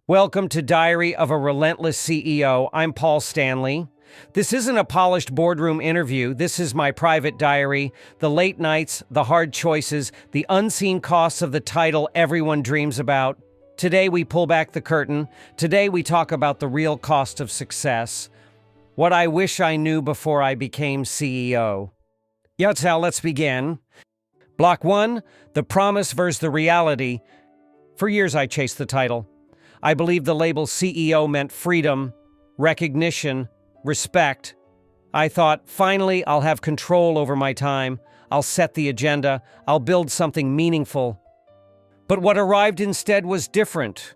Welcome to Diary of a Relentless CEO. I'm Paul Stanley. This isn't a polished boardroom interview. This is my private diary, the late nights, the hard choices, the unseen costs of the title everyone dreams about. Today we pull back the curtain. Today we talk about the real cost of success. What I wish I knew before I became CEO. Yotzal, let's begin. Block 1, the promise versus the reality. For years I chased the title. I believed the label CEO meant freedom, recognition, respect. I thought, finally, I'll have control over my time. I'll set the agenda. I'll build something meaningful. But what arrived instead was different.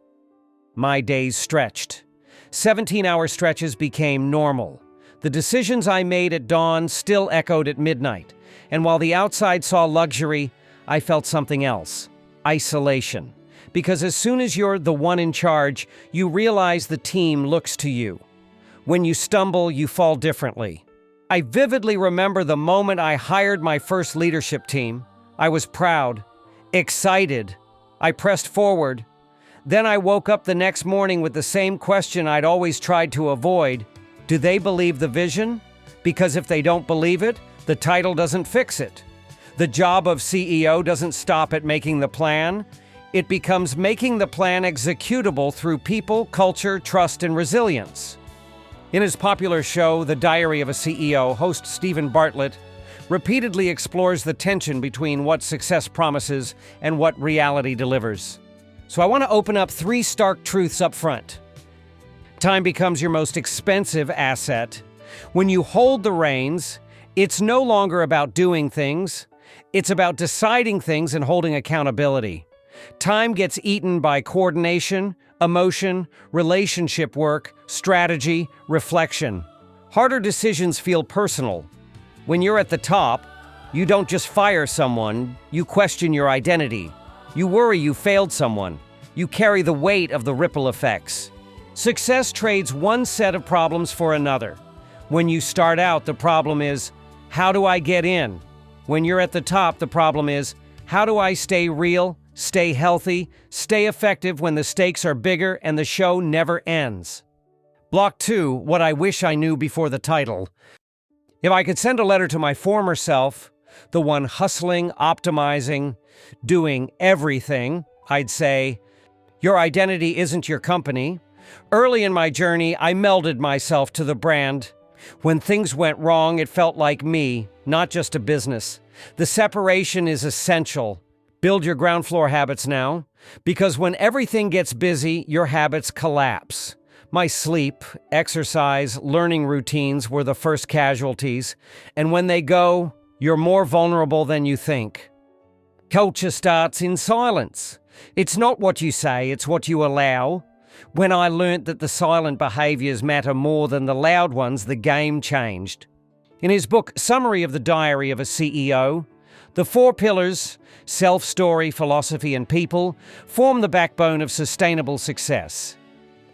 My days stretched. 17-hour stretches became normal. The decisions I made at dawn still echoed at midnight. And while the outside saw luxury, I felt something else: isolation. Because as soon as you're the one in charge, you realize the team looks to you. When you stumble, you fall differently. I vividly remember the moment I hired my first leadership team. I was proud, excited. I pressed forward. Then I woke up the next morning with the same question I'd always tried to avoid. Do they believe the vision? Because if they don't believe it, the title doesn't fix it. The job of CEO doesn't stop at making the plan. It becomes making the plan executable through people, culture, trust, and resilience. In his popular show, The Diary of a CEO, host Stephen Bartlett repeatedly explores the tension between what success promises and what reality delivers. So I want to open up 3 stark truths up front. Time becomes your most expensive asset. When you hold the reins, it's no longer about doing things. It's about deciding things and holding accountability. Time gets eaten by coordination, emotion, relationship work, strategy, reflection. Harder decisions feel personal. When you're at the top, you don't just fire someone, you question your identity. You worry you failed someone. You carry the weight of the ripple effects. Success trades one set of problems for another. When you start out, the problem is, how do I get in? When you're at the top, the problem is, how do I stay real, stay healthy, stay effective when the stakes are bigger and the show never ends? Block 2, what I wish I knew before the title. If I could send a letter to my former self, the one hustling, optimizing, doing everything, I'd say, your identity isn't your company. Early in my journey, I melded myself to the brand. When things went wrong, it felt like me, not just a business. The separation is essential. Build your ground floor habits now, because when everything gets busy, your habits collapse. My sleep, exercise, learning routines were the first casualties, and when they go, you're more vulnerable than you think. Culture starts in silence. It's not what you say, it's what you allow. When I learnt that the silent behaviors matter more than the loud ones, the game changed. In his book, Summary of the Diary of a CEO, the 4 pillars, self, story, philosophy, and people, form the backbone of sustainable success.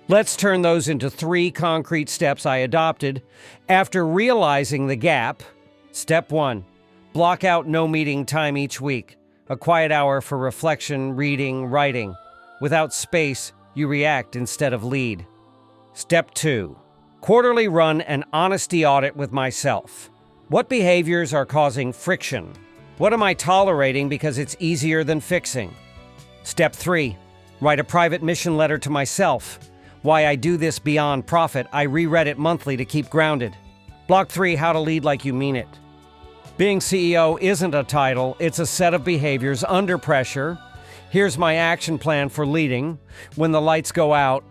Let's turn those into 3 concrete steps I adopted after realizing the gap. Step 1, block out no meeting time each week, a quiet hour for reflection, reading, writing. Without space, you react instead of lead. Step 2, quarterly run an honesty audit with myself. What behaviors are causing friction? What am I tolerating because it's easier than fixing? Step 3, write a private mission letter to myself. Why I do this beyond profit. I reread it monthly to keep grounded. Block 3, how to lead like you mean it. Being CEO isn't a title, it's a set of behaviors under pressure. Here's my action plan for leading. When the lights go out,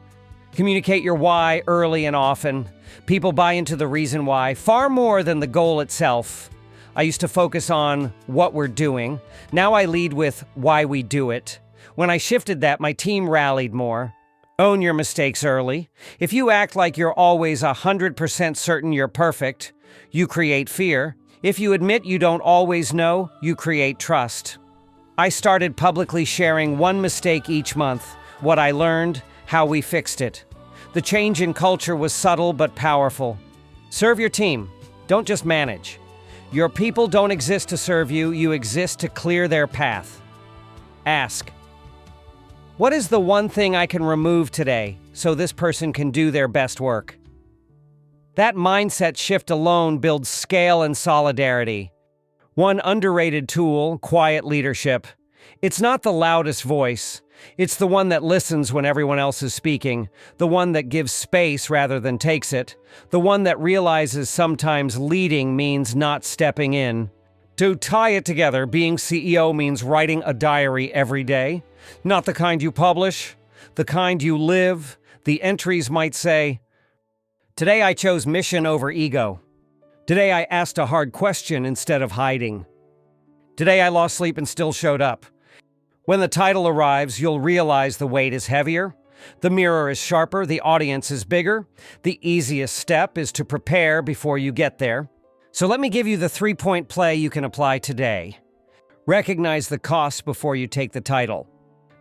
communicate your why early and often. People buy into the reason why far more than the goal itself. I used to focus on what we're doing. Now I lead with why we do it. When I shifted that, my team rallied more. Own your mistakes early. If you act like you're always 100% certain you're perfect, you create fear. If you admit you don't always know, you create trust. I started publicly sharing 1 mistake each month, what I learned, how we fixed it. The change in culture was subtle but powerful. Serve your team. Don't just manage. Your people don't exist to serve you, you exist to clear their path. Ask, What is the one thing I can remove today so this person can do their best work? That mindset shift alone builds scale and solidarity. One underrated tool, quiet leadership. It's not the loudest voice. It's the one that listens when everyone else is speaking, the one that gives space rather than takes it, the one that realizes sometimes leading means not stepping in. To tie it together, being CEO means writing a diary every day. Not the kind you publish, the kind you live. The entries might say, "Today I chose mission over ego. Today I asked a hard question instead of hiding. Today I lost sleep and still showed up." When the title arrives, you'll realize the weight is heavier, the mirror is sharper, the audience is bigger. The easiest step is to prepare before you get there. So let me give you the 3-point play you can apply today. Recognize the cost before you take the title.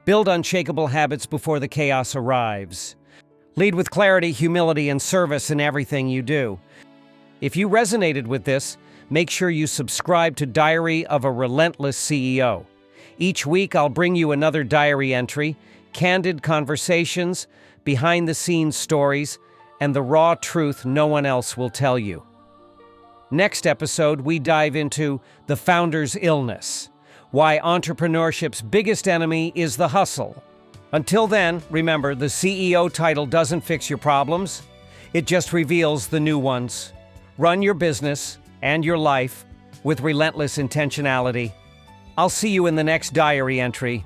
Build unshakable habits before the chaos arrives. Lead with clarity, humility, and service in everything you do. If you resonated with this, make sure you subscribe to Diary of a Relentless CEO. Each week, I'll bring you another diary entry, candid conversations, behind-the-scenes stories, and the raw truth no one else will tell you. Next episode, we dive into the founder's illness, why entrepreneurship's biggest enemy is the hustle. Until then, remember, the CEO title doesn't fix your problems. It just reveals the new ones. Run your business and your life with relentless intentionality. I'll see you in the next diary entry.